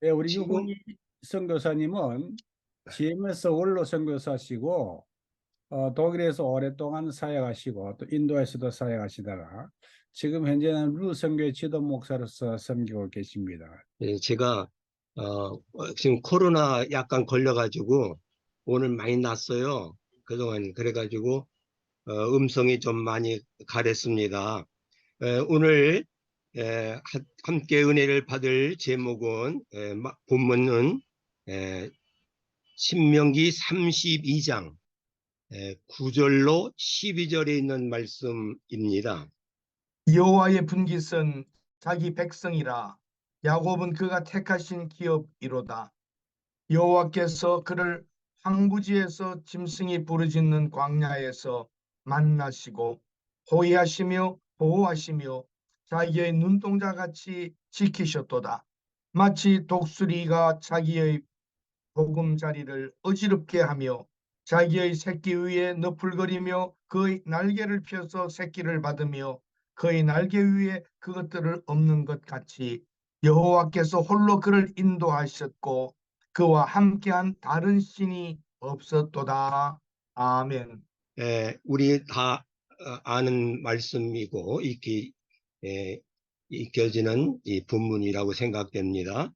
예, 우리 지금 유홍희 선교사님은 GMS 원로 선교사시고 독일에서 오랫동안 사역하시고 또 인도에서도 사역하시다가 지금 현재는 루 선교의 지도 목사로서 섬기고 계십니다. 제가 지금 코로나 약간 걸려가지고 오늘 많이 났어요. 그동안 그래가지고 음성이 좀 많이 가랬습니다. 오늘 함께 은혜를 받을 제목은 본문은 신명기 32장 9절로 12절에 있는 말씀입니다. 여호와의 분깃은 자기 백성이라. 야곱은 그가 택하신 기업이로다. 여호와께서 그를 황부지에서 짐승이 부르짖는 광야에서 만나시고 호위하시며 보호하시며 자기의 눈동자같이 지키셨도다. 마치 독수리가 자기의 보금자리를 어지럽게 하며 자기의 새끼 위에 너풀거리며 그의 날개를 펴서 새끼를 받으며 그의 날개 위에 그것들을 엎는 것 같이 여호와께서 홀로 그를 인도하셨고 그와 함께한 다른 신이 없었도다. 아멘. 우리 다 아는 말씀이고 이렇게 익혀지는 이 본문이라고 생각됩니다.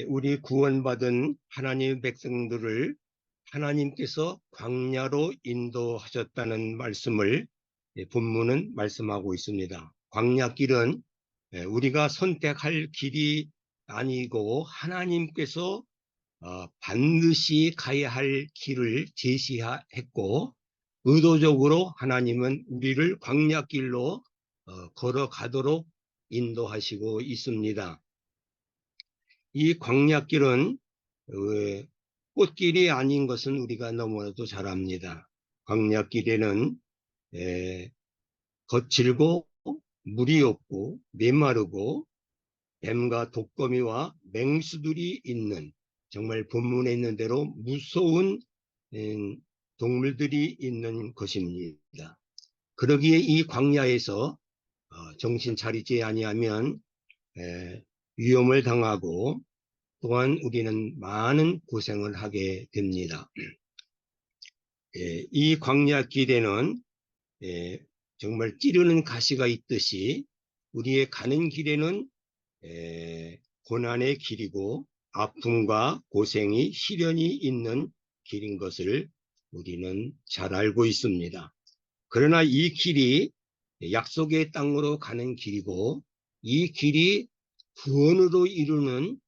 우리 구원받은 하나님의 백성들을 하나님께서 광야로 인도하셨다는 말씀을 본문은 말씀하고 있습니다. 광야길은 우리가 선택할 길이 아니고 하나님께서 반드시 가야 할 길을 제시했고 의도적으로 하나님은 우리를 광야길로 걸어가도록 인도하시고 있습니다. 이 광야길은 꽃길이 아닌 것은 우리가 너무나도 잘 압니다. 광야길에는 거칠고 물이 없고 메마르고 뱀과 독거미와 맹수들이 있는 정말 본문에 있는 대로 무서운 동물들이 있는 것입니다. 그러기에 이 광야에서 정신 차리지 아니하면 위험을 당하고 또한 우리는 많은 고생을 하게 됩니다. 이 광야 길에는 정말 찌르는 가시가 있듯이 우리의 가는 길에는 고난의 길이고 아픔과 고생이 시련이 있는 길인 것을 우리는 잘 알고 있습니다. 그러나 이 길이 약속의 땅으로 가는 길이고 이 길이 구원으로 이루는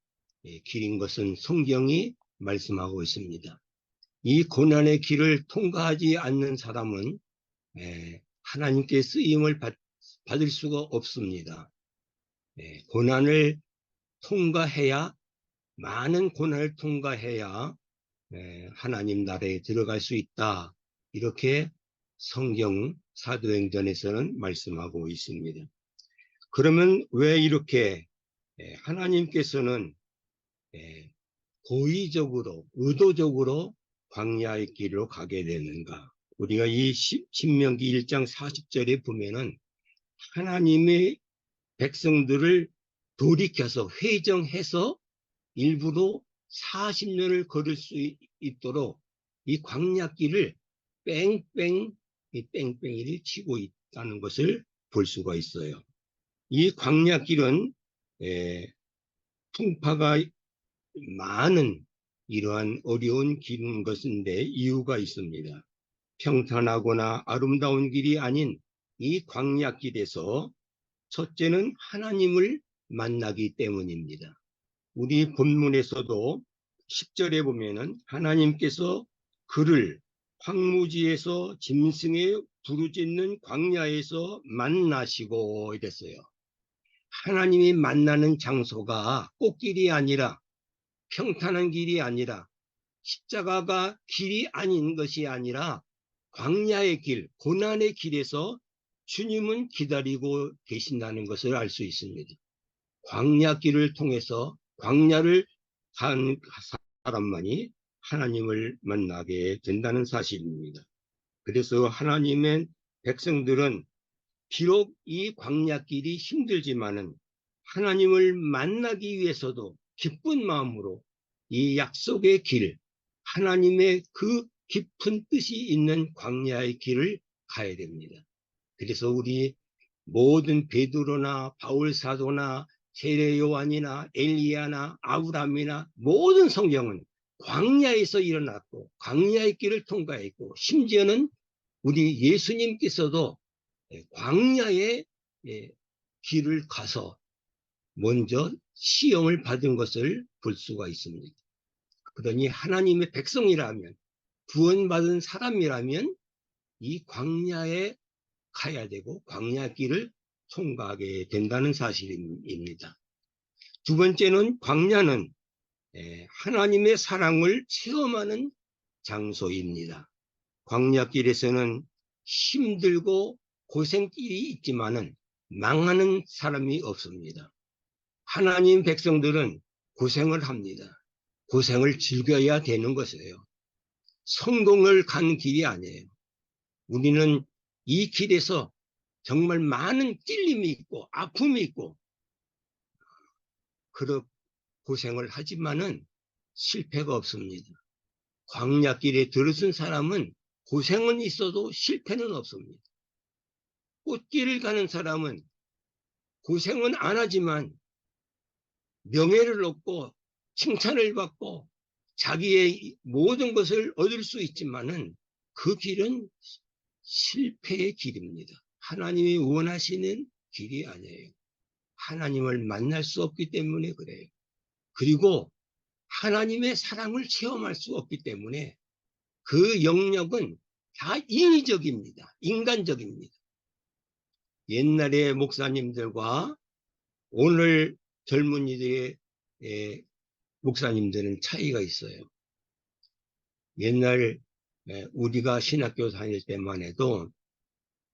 길인 것은 성경이 말씀하고 있습니다. 이 고난의 길을 통과하지 않는 사람은 하나님께 쓰임을 받을 수가 없습니다. 고난을 통과해야 많은 고난을 통과해야 하나님 나라에 들어갈 수 있다. 이렇게 성경 사도행전에서는 말씀하고 있습니다. 그러면 왜 이렇게 하나님께서는 고의적으로 의도적으로 광야의 길로 가게 되는가? 우리가 이 신명기 1장 40절에 보면은 하나님의 백성들을 돌이켜서 회정해서 일부러 40년을 걸을 수 있도록 이 광야길을 뺑뺑이를 치고 있다는 것을 볼 수가 있어요. 이 광야길은 풍파가 많은 이러한 어려운 길인 것인데 이유가 있습니다. 평탄하거나 아름다운 길이 아닌 이 광야길에서 첫째는 하나님을 만나기 때문입니다. 우리 본문에서도 10절에 보면은 하나님께서 그를 황무지에서 짐승의 부르짖는 광야에서 만나시고 이랬어요. 하나님이 만나는 장소가 꽃길이 아니라 평탄한 길이 아니라 십자가가 길이 아닌 것이 아니라 광야의 길, 고난의 길에서 주님은 기다리고 계신다는 것을 알 수 있습니다. 광야길을 통해서 광야를 간 사람만이 하나님을 만나게 된다는 사실입니다. 그래서 하나님의 백성들은 비록 이 광야길이 힘들지만은 하나님을 만나기 위해서도 기쁜 마음으로 이 약속의 길, 하나님의 그 깊은 뜻이 있는 광야의 길을 가야 됩니다. 그래서 우리 모든 베드로나 바울 사도나 세례 요한이나 엘리야나 아브라함이나 모든 성경은 광야에서 일어났고 광야의 길을 통과했고, 심지어는 우리 예수님께서도 광야의 길을 가서 먼저 시험을 받은 것을 볼 수가 있습니다. 그러니 하나님의 백성이라면, 구원받은 사람이라면 이 광야에 가야 되고 광야 길을 통과하게 된다는 사실입니다. 두 번째는, 광야는 하나님의 사랑을 체험하는 장소입니다. 광야길에서는 힘들고 고생길이 있지만은 망하는 사람이 없습니다. 하나님 백성들은 고생을 합니다. 고생을 즐겨야 되는 것이에요. 성공을 간 길이 아니에요. 우리는 이 길에서 정말 많은 찔림이 있고 아픔이 있고 그런 고생을 하지만은 실패가 없습니다. 광야길에 들어선 사람은 고생은 있어도 실패는 없습니다. 꽃길을 가는 사람은 고생은 안 하지만 명예를 얻고 칭찬을 받고 자기의 모든 것을 얻을 수 있지만은 그 길은 실패의 길입니다. 하나님이 원하시는 길이 아니에요. 하나님을 만날 수 없기 때문에 그래요. 그리고 하나님의 사랑을 체험할 수 없기 때문에 그 영역은 다 인위적입니다. 인간적입니다. 옛날의 목사님들과 오늘 젊은이들의 목사님들은 차이가 있어요. 옛날 우리가 신학교 다닐 때만 해도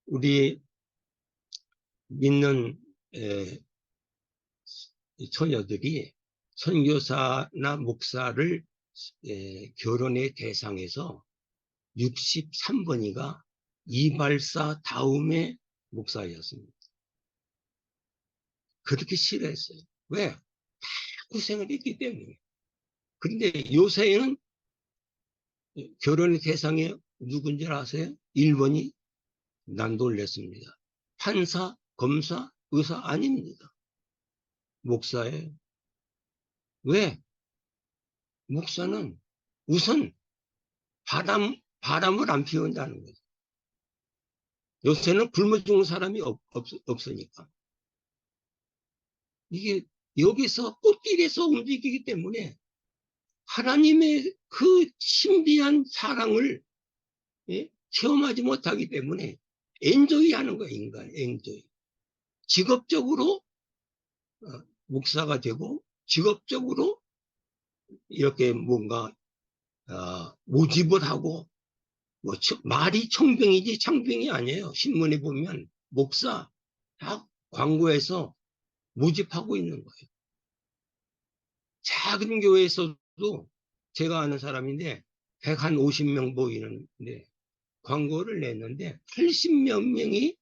우리 믿는 처녀들이 선교사나 목사를 결혼의 대상에서 63번이가 이발사 다음에 목사였습니다. 그렇게 싫어했어요. 왜? 다 고생을 했기 때문에. 그런데 요새는 결혼의 대상에 누군지 아세요? 1번이 난 놀랐습니다. 판사, 검사, 의사 아닙니다. 목사예요. 왜? 목사는 우선 바람을 안 피운다는 거죠. 요새는 굶어 죽는 사람이 없으니까. 이게 여기서 꽃길에서 움직이기 때문에 하나님의 그 신비한 사랑을 체험하지 못하기 때문에 엔조이 하는 거예요. 인간 엔조이. 직업적으로 목사가 되고 직업적으로 이렇게 뭔가 모집을 하고, 뭐 말이 청병이지 창병이 아니에요. 신문에 보면 목사 다 광고에서 모집하고 있는 거예요. 작은 교회에서도 제가 아는 사람인데 150명 보이는데 광고를 냈는데 80몇 명이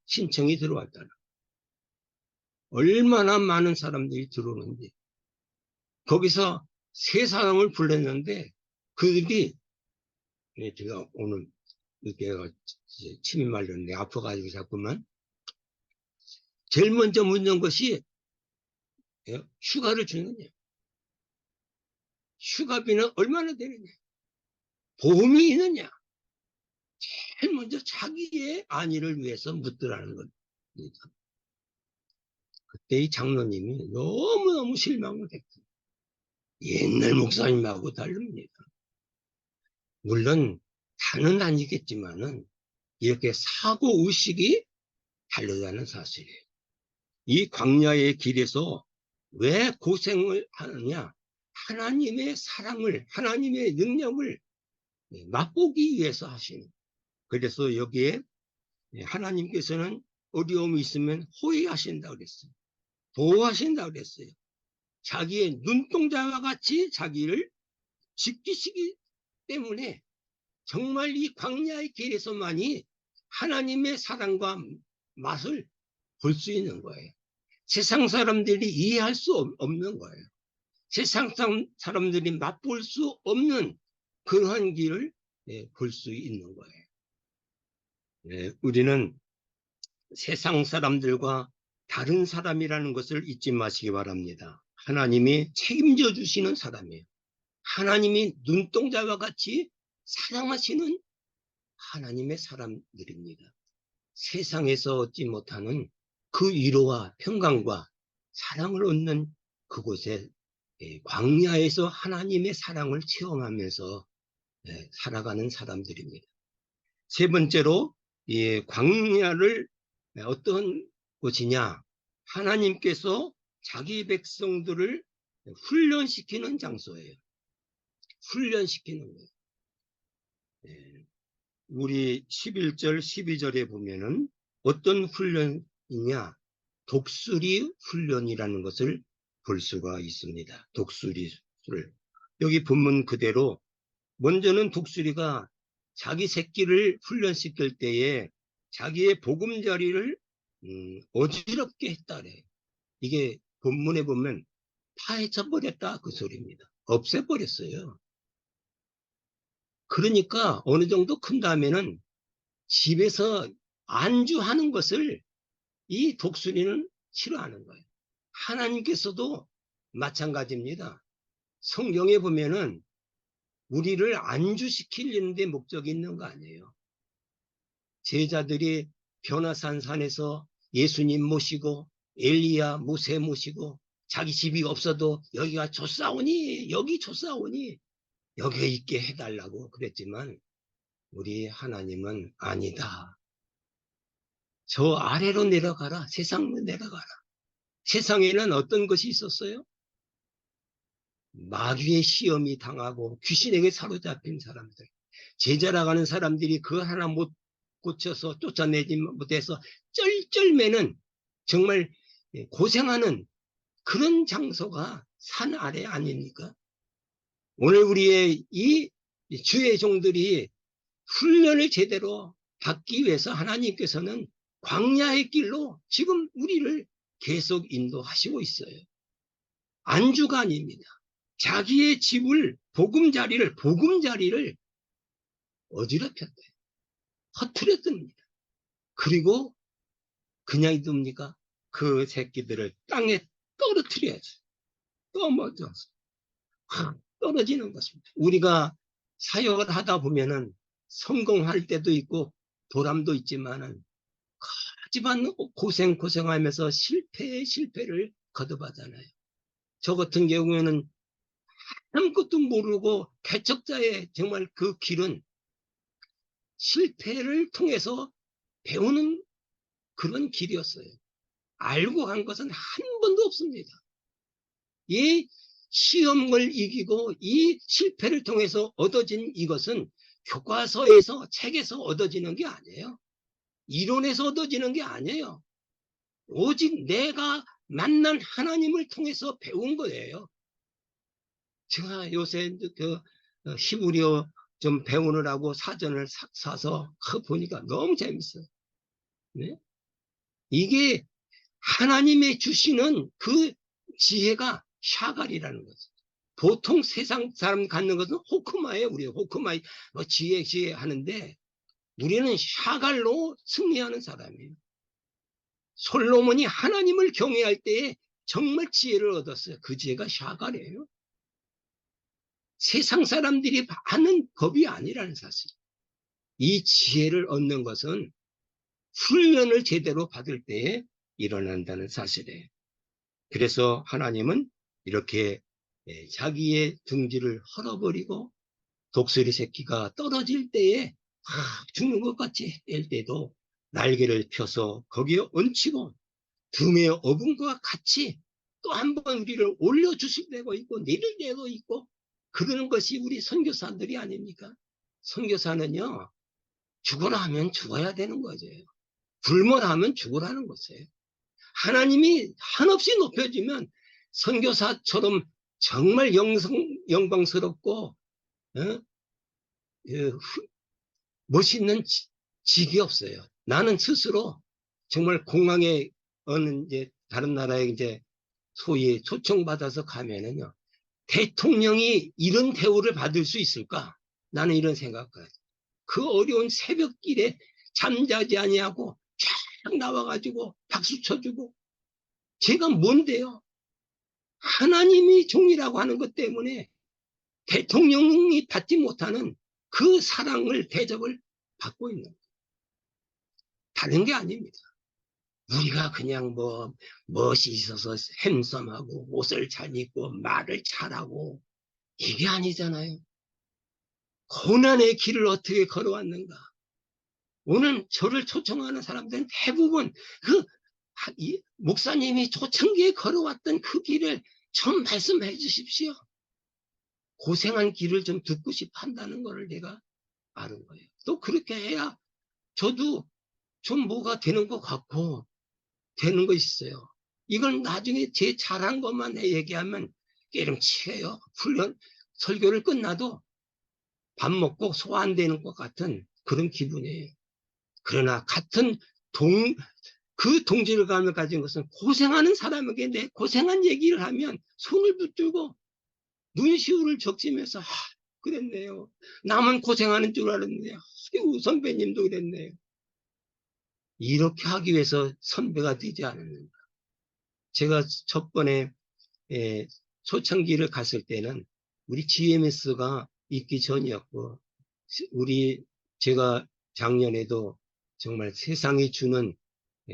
신청이 들어왔다는. 얼마나 많은 사람들이 들어오는지. 거기서 세 사람을 불렀는데 그들이, 제가 오늘 늦게 침이 말렸는데 아파가지고 자꾸만, 제일 먼저 묻는 것이 휴가를 주느냐, 휴가비는 얼마나 되느냐, 보험이 있느냐. 제일 먼저 자기의 안위를 위해서 묻더라는 겁니다. 그때 이 장로님이 너무너무 실망을 했고, 옛날 목사님하고 다릅니다. 물론 다는 아니겠지만은 이렇게 사고의식이 다르다는 사실이에요. 이 광야의 길에서 왜 고생을 하느냐? 하나님의 사랑을, 하나님의 능력을 맛보기 위해서 하시는. 그래서 여기에 하나님께서는 어려움이 있으면 호의하신다고 그랬어요. 보호하신다고 그랬어요. 자기의 눈동자와 같이 자기를 지키시기 때문에 정말 이 광야의 길에서만이 하나님의 사랑과 맛을 볼 수 있는 거예요. 세상 사람들이 이해할 수 없는 거예요. 세상 사람들이 맛볼 수 없는 그러한 길을 볼 수 있는 거예요. 우리는 세상 사람들과 다른 사람이라는 것을 잊지 마시기 바랍니다. 하나님이 책임져 주시는 사람이에요. 하나님이 눈동자와 같이 사랑하시는 하나님의 사람들입니다. 세상에서 얻지 못하는 그 위로와 평강과 사랑을 얻는 그곳에 광야에서 하나님의 사랑을 체험하면서 살아가는 사람들입니다. 세 번째로 광야를 어떤 곳이냐? 하나님께서 자기 백성들을 훈련시키는 장소예요. 훈련시키는 거예요. 우리 11절, 12절에 보면은 어떤 훈련이냐? 독수리 훈련이라는 것을 볼 수가 있습니다. 독수리를. 여기 본문 그대로 먼저는 독수리가 자기 새끼를 훈련시킬 때에 자기의 보금자리를 어지럽게 했다래. 이게 본문에 보면 파헤쳐 버렸다 그 소리입니다. 없애버렸어요. 그러니까 어느 정도 큰 다음에는 집에서 안주하는 것을 이 독수리는 싫어하는 거예요. 하나님께서도 마찬가지입니다. 성경에 보면은 우리를 안주시키려는 데 목적이 있는 거 아니에요. 제자들이 변화산 산에서 예수님 모시고 엘리야 모세 모시고 자기 집이 없어도 여기가 좋사오니 여기 좋사오니 여기에 있게 해달라고 그랬지만 우리 하나님은 아니다. 저 아래로 내려가라. 세상으로 내려가라. 세상에는 어떤 것이 있었어요? 마귀의 시험이 당하고 귀신에게 사로잡힌 사람들, 제자라가는 사람들이 그 하나 못 고쳐서 쫓아내지 못해서 쩔쩔매는 정말 고생하는 그런 장소가 산 아래 아닙니까? 오늘 우리의 이 주의 종들이 훈련을 제대로 받기 위해서 하나님께서는 광야의 길로 지금 우리를 계속 인도하시고 있어요. 안주가 아닙니다. 자기의 집을 보금자리를 어지럽혔대요. 허트렸답니다. 그리고 그냥 둡니까? 그 새끼들을 땅에 떨어뜨려야지. 떠먹어서 떨어지는 것입니다. 우리가 사역을 하다 보면은 성공할 때도 있고 보람도 있지만은 하지만 고생하면서 실패를 거듭하잖아요. 저 같은 경우에는 아무것도 모르고 개척자의 정말 그 길은 실패를 통해서 배우는 그런 길이었어요. 알고 간 것은 한 번도 없습니다. 이 시험을 이기고 이 실패를 통해서 얻어진 이것은 교과서에서 책에서 얻어지는 게 아니에요. 이론에서 얻어지는 게 아니에요. 오직 내가 만난 하나님을 통해서 배운 거예요. 제가 요새 그 히브리어 좀 배우느라고 사전을 사서 보니까 너무 재밌어요. 네? 이게 하나님의 주시는 그 지혜가 샤갈이라는 거죠. 보통 세상 사람 갖는 것은 호크마예요. 우리 호크마 뭐 지혜 하는데 우리는 샤갈로 승리하는 사람이에요. 솔로몬이 하나님을 경외할 때에 정말 지혜를 얻었어요. 그 지혜가 샤갈이에요. 세상 사람들이 하는 법이 아니라는 사실. 이 지혜를 얻는 것은 훈련을 제대로 받을 때에 일어난다는 사실이에요. 그래서 하나님은 이렇게 자기의 둥지를 헐어버리고 독수리 새끼가 떨어질 때에 죽는 것 같이 할 때도 날개를 펴서 거기에 얹히고 등에 어분과 같이 또 한 번 우리를 올려주실 때도 있고 내릴 때도 있고 그러는 것이 우리 선교사들이 아닙니까? 선교사는요 죽어라 하면 죽어야 되는 거죠. 굶어라 하면 죽으라는 것이에요. 하나님이 한없이 높여지면 선교사처럼 정말 영광스럽고 멋있는 직이 없어요. 나는 스스로 정말 공항에 어느 이제 다른 나라에 이제 소위 초청받아서 가면은요, 대통령이 이런 대우를 받을 수 있을까? 나는 이런 생각을. 그 어려운 새벽길에 잠자지 아니하고 쫙 나와가지고 박수 쳐주고, 제가 뭔데요? 하나님이 종이라고 하는 것 때문에 대통령이 받지 못하는 그 사랑을, 대접을 받고 있는 거예요. 다른 게 아닙니다. 우리가 그냥 뭐 멋이 있어서 핸섬하고 옷을 잘 입고 말을 잘하고 이게 아니잖아요. 고난의 길을 어떻게 걸어왔는가. 오늘 저를 초청하는 사람들은 대부분 목사님이 초창기에 걸어왔던 그 길을 좀 말씀해 주십시오. 고생한 길을 좀 듣고 싶어 한다는 것을 내가 아는 거예요. 또 그렇게 해야 저도 좀 뭐가 되는 것 같고 되는 거 있어요. 이건 나중에 제 잘한 것만 얘기하면 깨름치해요. 훈련, 설교를 끝나도 밥 먹고 소화 안 되는 것 같은 그런 기분이에요. 그러나 같은 그 동질을 가진 것은 고생하는 사람에게 내 고생한 얘기를 하면 손을 붙들고 눈시울을 적시면서 그랬네요. 나만 고생하는 줄 알았네요. 선배님도 그랬네요. 이렇게 하기 위해서 선배가 되지 않았는가. 제가 첫 번에 초창기를 갔을 때는 우리 GMS가 있기 전이었고, 제가 작년에도 정말 세상이 주는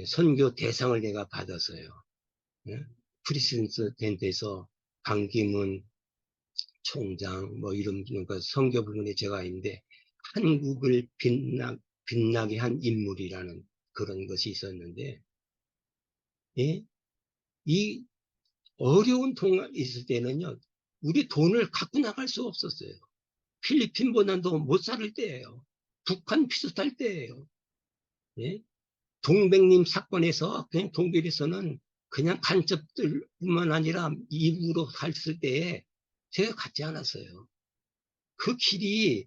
선교 대상을 내가 받았어요. 프리시던트에서 강기문 총장 뭐 이런 선교 부분에 제가 있는데, 한국을 빛나게 한 인물이라는 그런 것이 있었는데, 이 어려운 동안 있을 때는요, 우리 돈을 갖고 나갈 수 없었어요. 필리핀보다도 못 살 때예요. 북한 비슷할 때예요. 동백님 사건에서 그냥 독일에서는 그냥 간첩들뿐만 아니라 이북으로 갔을 때에 제가 갔지 않았어요. 그 길이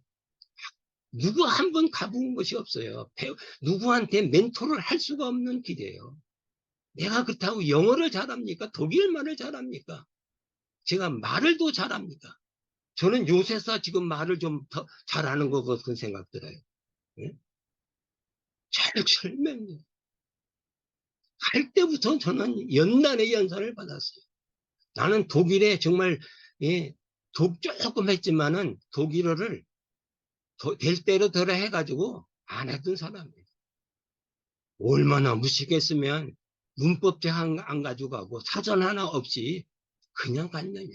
누구 한 번 가본 것이 없어요. 누구한테 멘토를 할 수가 없는 길이에요. 내가 그렇다고 영어를 잘합니까? 독일말을 잘합니까? 제가 말을 더 잘합니까? 저는 요새서 지금 말을 좀 더 잘하는 것 같은 생각 들어요. 철철맨. 갈 때부터 저는 연단의 연산을 받았어요. 나는 독일에 정말 조금 했지만은 독일어를 될 대로 되라 해가지고 안 했던 사람이에요. 얼마나 무식했으면 문법책 안 가져가고 사전 하나 없이 그냥 갔느냐.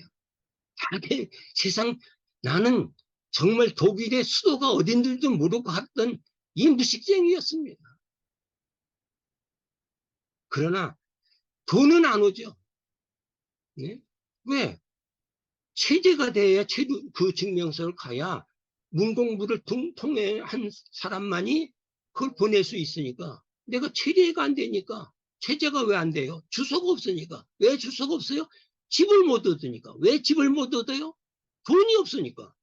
세상 나는 정말 독일의 수도가 어딘지도 모르고 갔던 이 무식쟁이였습니다. 그러나 돈은 안 오죠. 네? 왜? 체제가 돼야 그 증명서를 가야 문공부를 통해 한 사람만이 그걸 보낼 수 있으니까. 내가 체제가 안 되니까. 체제가 왜 안 돼요? 주소가 없으니까. 왜 주소가 없어요? 집을 못 얻으니까. 왜 집을 못 얻어요? 돈이 없으니까.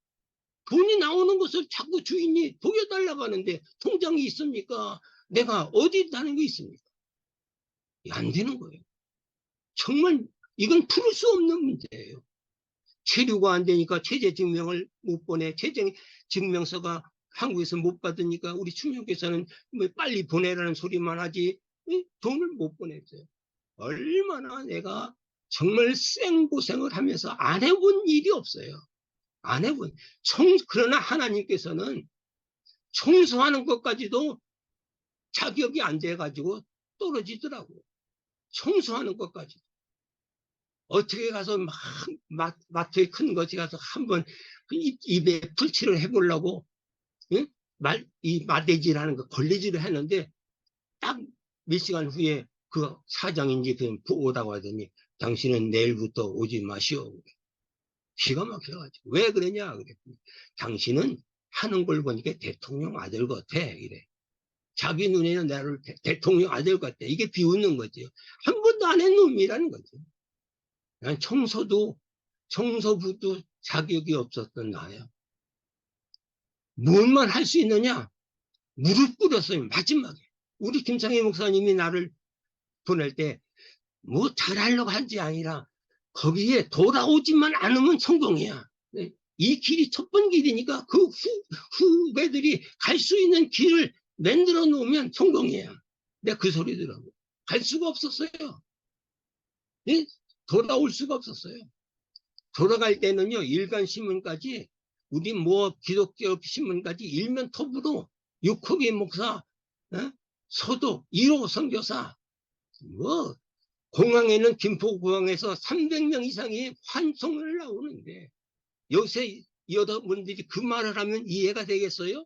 돈이 나오는 것을 자꾸 주인이 보여달라고 하는데 통장이 있습니까? 내가 어디 있다는 게 있습니까? 안 되는 거예요. 정말 이건 풀을 수 없는 문제예요. 체류가 안 되니까 체제 증명을 못 보내. 체제 증명서가 한국에서 못 받으니까 우리 충청께서는 뭐 빨리 보내라는 소리만 하지 돈을 못 보냈어요. 얼마나 내가 정말 생고생을 하면서 안 해본 일이 없어요. 안 해본. 그러나 하나님께서는 청소하는 것까지도 자격이 안 돼가지고 떨어지더라고요. 청소하는 것까지. 어떻게 가서 마트에 큰 것이 가서 한번 입에 풀칠을 해보려고 이 마대질하는 거 걸레질을 했는데 딱 몇 시간 후에 그 사장인지 그냥 오다고 하더니 당신은 내일부터 오지 마시오. 기가 막혀가지고 왜 그러냐 그랬더니 당신은 하는 걸 보니까 대통령 아들 같아 이래. 자기 눈에는 나를 대통령 아들 같아. 이게 비웃는 거죠. 한 번도 안 한 놈이라는 거죠. 난 청소부도 자격이 없었던 나예요. 무엇만 할 수 있느냐? 무릎 꿇었어요. 마지막에. 우리 김창희 목사님이 나를 보낼 때 뭐 잘하려고 한지 아니라 거기에 돌아오지만 않으면 성공이야. 네? 이 길이 첫 번 길이니까 그 후배들이 갈 수 있는 길을 만들어 놓으면 성공이야. 내가 그 소리 들어. 갈 수가 없었어요. 네? 돌아올 수가 없었어요. 돌아갈 때는요, 일간신문까지, 우리 뭐 기독교 신문까지 일면 톱으로 육호기 목사, 소독, 1호 선교사, 뭐 공항에는 김포공항에서 300명 이상이 환송을 나오는데 요새 여러분들이 그 말을 하면 이해가 되겠어요?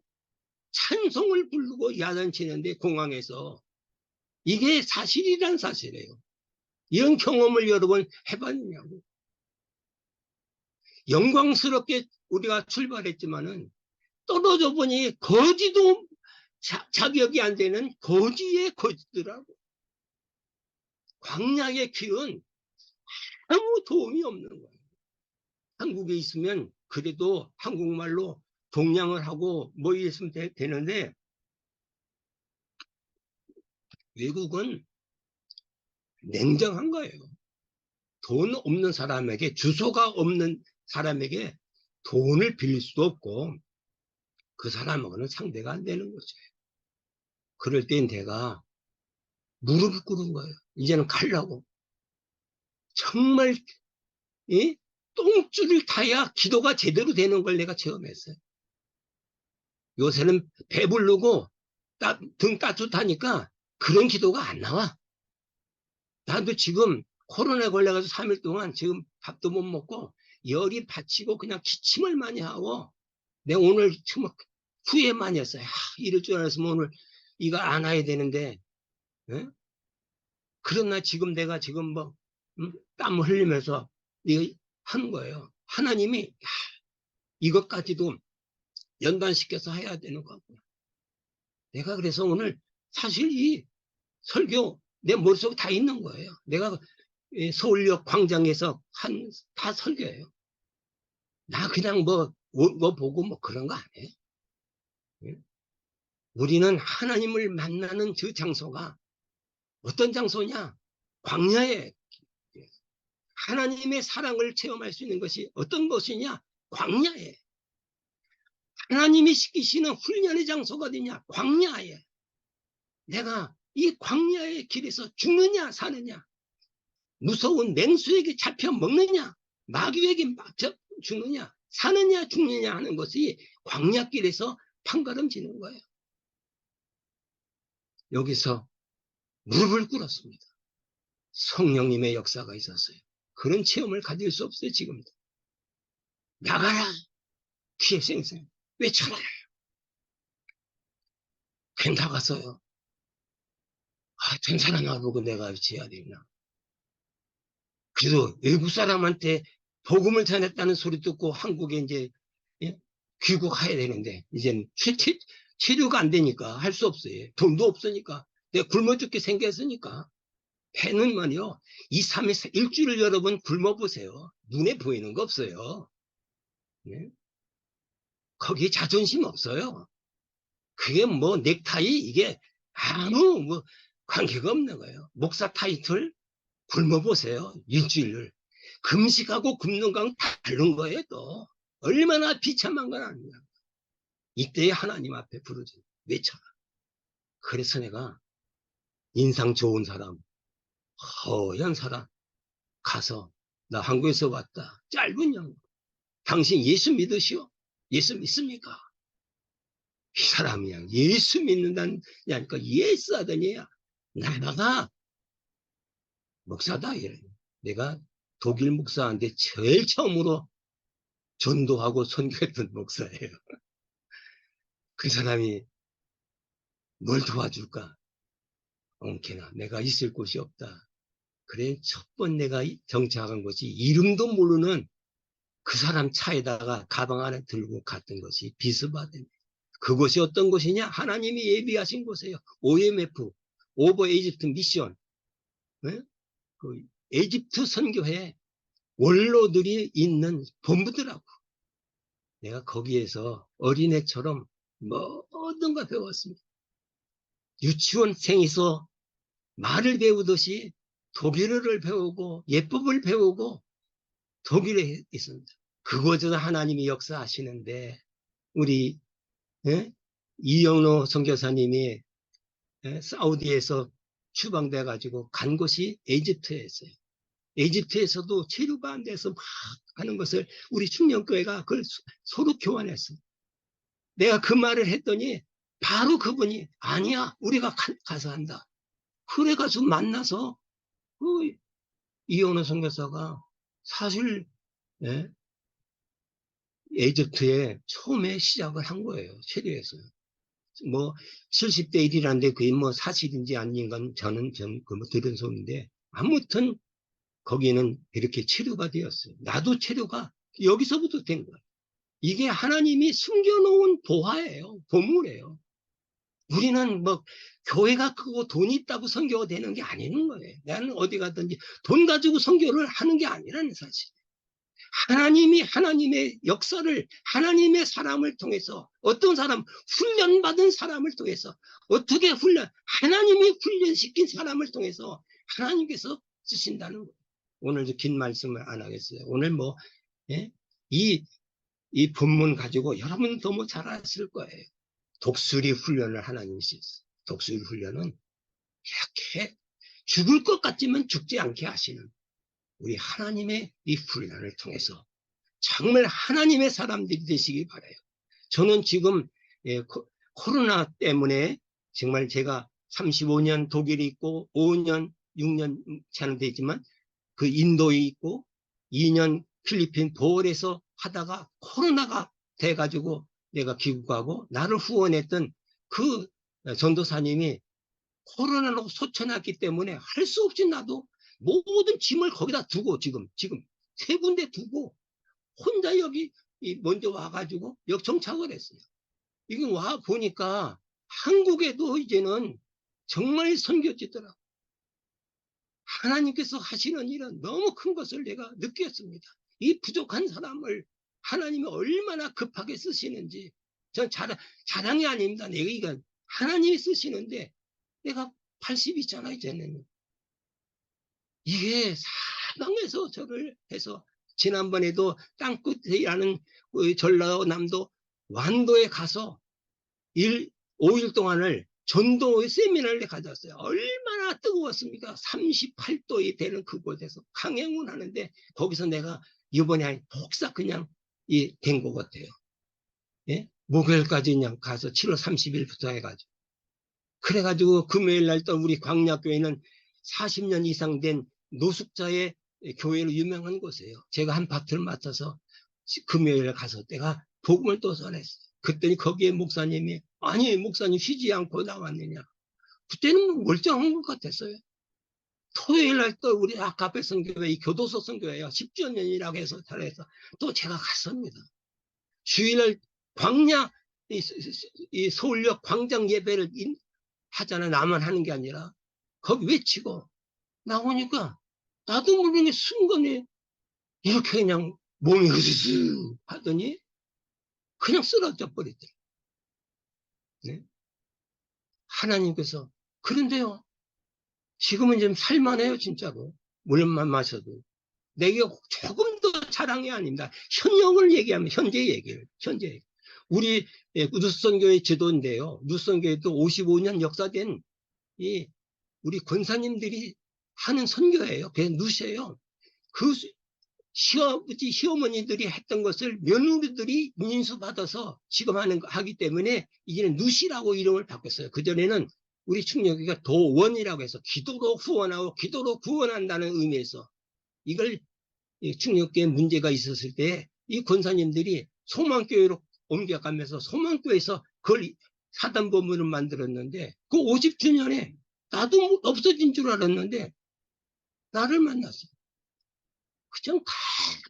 찬송을 부르고 야단치는데 공항에서 이게 사실이란 사실이에요. 이런 경험을 여러분 해봤냐고. 영광스럽게 우리가 출발했지만은 떨어져 보니 거지도 자격이 안 되는 거지의 거지더라고. 광야의 길은 아무 도움이 없는 거예요. 한국에 있으면 그래도 한국말로 동양을 하고 뭐 이랬으면 되는데 외국은 냉정한 거예요. 돈 없는 사람에게, 주소가 없는 사람에게 돈을 빌릴 수도 없고 그 사람하고는 상대가 안 되는 거죠. 그럴 땐 내가 무릎을 꿇은 거예요. 이제는 가려고. 정말 똥줄을 타야 기도가 제대로 되는 걸 내가 체험했어요. 요새는 배부르고 등 따뜻하니까 그런 기도가 안 나와. 나도 지금 코로나에 걸려가지고 3일 동안 지금 밥도 못 먹고 열이 받치고 그냥 기침을 많이 하고 내가 오늘 정말 후회 많이 했어요. 이럴 줄 알았으면 오늘 이거 안 와야 되는데 그러나 지금 내가 지금 뭐 땀을 흘리면서 이거 하는 거예요. 하나님이 이것까지도 연관시켜서 해야 되는 거고. 내가 그래서 오늘 사실 이 설교 내 머릿속에 다 있는 거예요. 내가 서울역 광장에서 다 설교해요. 나 그냥 뭐 보고 뭐 그런 거 안 해요. 우리는 하나님을 만나는 그 장소가 어떤 장소냐? 광야에 하나님의 사랑을 체험할 수 있는 것이 어떤 것이냐? 광야에. 하나님이 시키시는 훈련의 장소가 어디냐? 광야에. 내가 이 광야의 길에서 죽느냐 사느냐? 무서운 맹수에게 잡혀 먹느냐? 마귀에게 죽느냐? 사느냐 죽느냐 하는 것이 광야길에서 판가름지는 거예요. 여기서 무릎을 꿇었습니다. 성령님의 역사가 있었어요. 그런 체험을 가질 수 없어요. 지금도. 나가라 귀에 생생 외쳐라. 그냥 나갔어요. 된 사람 나보고 내가 지어야 되나. 그래도 외국 사람한테 복음을 전했다는 소리 듣고 한국에 이제 귀국해야 되는데 이제는 체류가 안 되니까 할 수 없어요. 돈도 없으니까. 내가 굶어 죽게 생겼으니까. 배는 말이요. 2, 3일, 일주일 여러분 굶어보세요. 눈에 보이는 거 없어요. 네? 거기에 자존심 없어요. 그게 뭐 넥타이 이게 아무 뭐 관계가 없는 거예요. 목사 타이틀 굶어보세요. 일주일을. 금식하고 굶는 건 다른 거예요. 또 얼마나 비참한 건 아니냐. 이때에 하나님 앞에 부르짖어 외쳐라. 그래서 내가 인상 좋은 사람, 허연 사람 가서 나 한국에서 왔다. 짧은 영혼. 당신 예수 믿으시오? 예수 믿습니까? 이 사람이야. 예수 믿는다는 야니까 예스 하더니 나가 목사다 이래. 내가 독일 목사한테 제일 처음으로 전도하고 선교했던 목사예요. 그 사람이 뭘 도와줄까? 엉키나 내가 있을 곳이 없다. 그래 첫 번 내가 정착한 것이 이름도 모르는 그 사람 차에다가 가방 안에 들고 갔던 것이 비스바덴. 그곳이 어떤 곳이냐? 하나님이 예비하신 곳이에요. OMF, 오버 에집트 미션. 네? 그 에집트 선교회 원로들이 있는 본부더라고. 내가 거기에서 어린애처럼 모든 걸 배웠습니다. 유치원생에서 말을 배우듯이 독일어를 배우고 예법을 배우고 독일에 있습니다. 그곳에서 하나님이 역사하시는데 우리 이영로 선교사님이 사우디에서 추방돼 가지고 간 곳이 에집트였어요. 에집트에서도 체류가 안 돼서 막 하는 것을 우리 충령교회가 그걸 서로 교환했어요. 내가 그 말을 했더니 바로 그분이 아니야 우리가 가서 한다. 그래 가지고 만나서 그 이영로 선교사가 사실 에집트에 처음에 시작을 한 거예요. 체류에서. 뭐 70대 1이라는데 그게 뭐 사실인지 아닌건 저는 들은 소리인데 아무튼 거기는 이렇게 체류가 되었어요. 나도 체류가 여기서부터 된 거예요. 이게 하나님이 숨겨놓은 보화예요. 보물이에요. 우리는 뭐 교회가 크고 돈이 있다고 선교가 되는 게 아니는 거예요. 나는 어디 가든지 돈 가지고 선교를 하는 게 아니라는 사실. 하나님이 하나님의 역사를 하나님의 사람을 통해서 어떤 사람 훈련받은 사람을 통해서 어떻게 하나님이 훈련시킨 사람을 통해서 하나님께서 쓰신다는 거예요. 오늘도 긴 말씀을 안 하겠어요. 오늘 뭐 이 본문 가지고 여러분 너무 잘 아실 거예요. 독수리 훈련을 하나님이 쓰셨어요. 독수리 훈련은 이렇게 죽을 것 같지만 죽지 않게 하시는 우리 하나님의 이 훈련을 통해서 정말 하나님의 사람들이 되시기 바라요. 저는 지금 코로나 때문에 정말 제가 35년 독일에 있고 5년, 6년 차는 되지만 그 인도에 있고 2년 필리핀 보홀에서 하다가 코로나가 돼가지고 내가 귀국하고 나를 후원했던 그 전도사님이 코로나로 소천했기 때문에 할 수 없이 나도 모든 짐을 거기다 두고 지금 세 군데 두고 혼자 여기 먼저 와가지고 역정착을 했어요. 이거 와 보니까 한국에도 이제는 정말 선교지더라고요. 하나님께서 하시는 일은 너무 큰 것을 내가 느꼈습니다. 이 부족한 사람을 하나님이 얼마나 급하게 쓰시는지 전 자랑이 아닙니다. 내가 이건 하나님이 쓰시는데 내가 80이잖아 이제는. 이게 사방에서 저를 해서 지난번에도 땅끝이라는 전라남도 완도에 가서 5일 동안을 전도의 세미나를 가졌어요. 얼마나 뜨거웠습니까? 38도에 되는 그곳에서 강행군 하는데 거기서 내가 이번에 복사 그냥 된 것 같아요. 예? 목요일까지 그냥 가서 7월 30일부터 해가지고 그래가지고 금요일 날 또 우리 광야교회는 40년 이상 된 노숙자의 교회로 유명한 곳이에요. 제가 한 파트를 맡아서 금요일에 가서 내가 복음을 또 전했어요. 그랬더니 거기에 목사님이 아니 목사님 쉬지 않고 나왔느냐. 그때는 멀쩡한 것 같았어요. 토요일 날 또 우리 아카페 선교회 교도소 선교회요. 10주년이라고 해서 잘해서 또 제가 갔습니다. 주일날 광야 이 서울역 광장 예배를 하잖아. 나만 하는 게 아니라 거기 외치고 나오니까 나도 모르게 순간에 이렇게 그냥 몸이 흐스스 하더니 그냥 쓰러져 버리더라. 네? 하나님께서 그런데요. 지금은 좀 살만해요. 진짜로. 물만 마셔도. 내게 조금 더 자랑이 아닙니다. 현역을 얘기하면 현재 얘기를. 우리 누선교회 제도인데요. 누선교회도 55년 역사된 우리 권사님들이 하는 선교예요. 그게 누시예요. 그 시아버지, 시어머니들이 했던 것을 며느리들이 인수받아서 지금 하기 때문에 이제는 누시라고 이름을 바꿨어요. 그전에는 우리 충력이가 도원이라고 해서 기도로 후원하고 기도로 구원한다는 의미에서 이걸 충력교회 문제가 있었을 때 이 권사님들이 소망교회로 옮겨가면서 소망교회에서 그걸 사단법문을 만들었는데 그 50주년에 나도 없어진 줄 알았는데 나를 만났어. 그냥 다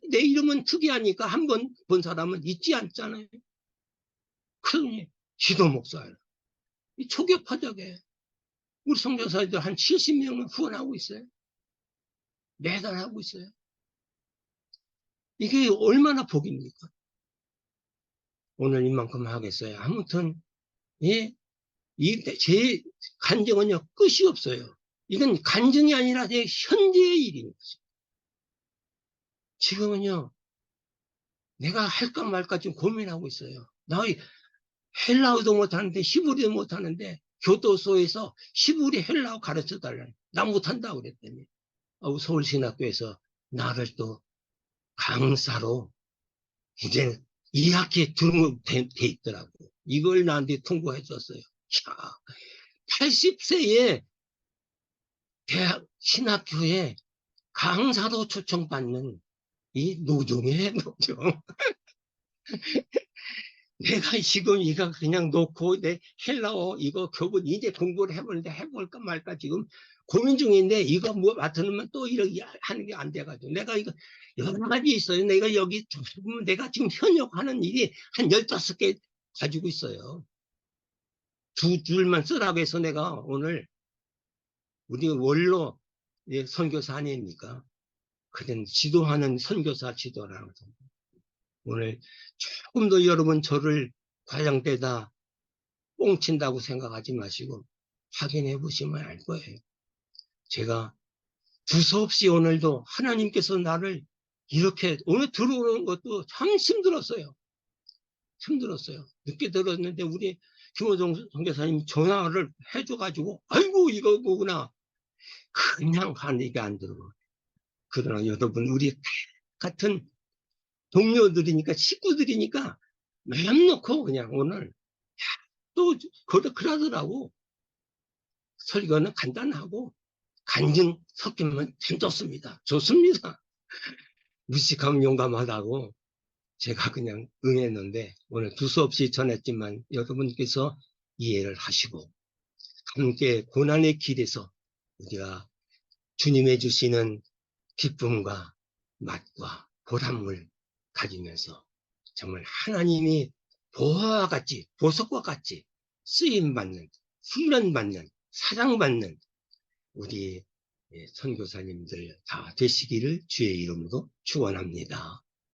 내 이름은 특이하니까 한 번 본 사람은 잊지 않잖아요. 그러니 지도 목사예요. 이 초교파적에 우리 선교사들 한 70명은 후원하고 있어요. 매달 하고 있어요. 이게 얼마나 복입니까? 오늘 이만큼 하겠어요. 아무튼 제 간증은요 끝이 없어요. 이건 간증이 아니라 내 현재의 일인 거죠. 지금은요, 내가 할까 말까 지금 고민하고 있어요. 나 헬라어도 못하는데 히브리도 못하는데 교도소에서 히브리 헬라어 가르쳐 달라니. 나 못한다고 그랬더니 서울신학교에서 나를 또 강사로 이제 2학기에 등록돼 있더라고. 이걸 나한테 통보해 줬어요. 80세에 대학 신학교에 강사로 초청받는 이 노종이에요, 노종. 내가 지금 이거 그냥 놓고 내 헬라어 이거 교본 이제 공부를 해보는데 해볼까 말까 지금 고민 중인데 이거 뭐 맡으면 또 이렇게 하는 게 안 돼가지고 내가 이거 여러 가지 있어요. 내가 여기 내가 지금 현역하는 일이 한 15개 가지고 있어요. 두 줄만 쓰라고 해서 내가 오늘 우리 원로 선교사 아닙니까? 그런 지도하는 선교사 지도라는 거. 오늘 조금 더 여러분 저를 과장되다 뻥친다고 생각하지 마시고 확인해 보시면 알 거예요. 제가 두서없이 오늘도 하나님께서 나를 이렇게 오늘 들어오는 것도 참 힘들었어요. 힘들었어요. 늦게 들었는데 우리 김호정 선교사님 전화를 해줘가지고 아이고 이거 뭐구나. 그냥 하는 얘기 안 들어. 그러나 여러분 우리 같은 동료들이니까 식구들이니까 마음 놓고 그냥 오늘 또 그러더라고. 설교는 간단하고 간증 섞이면 참 좋습니다. 좋습니다. 무식하면 용감하다고 제가 그냥 응했는데 오늘 두서없이 전했지만 여러분께서 이해를 하시고 함께 고난의 길에서 우리가 주님의 주시는 기쁨과 맛과 보람을 가지면서 정말 하나님이 보화와 같이 보석과 같이 쓰임받는 훈련받는 사랑받는 우리 선교사님들 다 되시기를 주의 이름으로 축원합니다.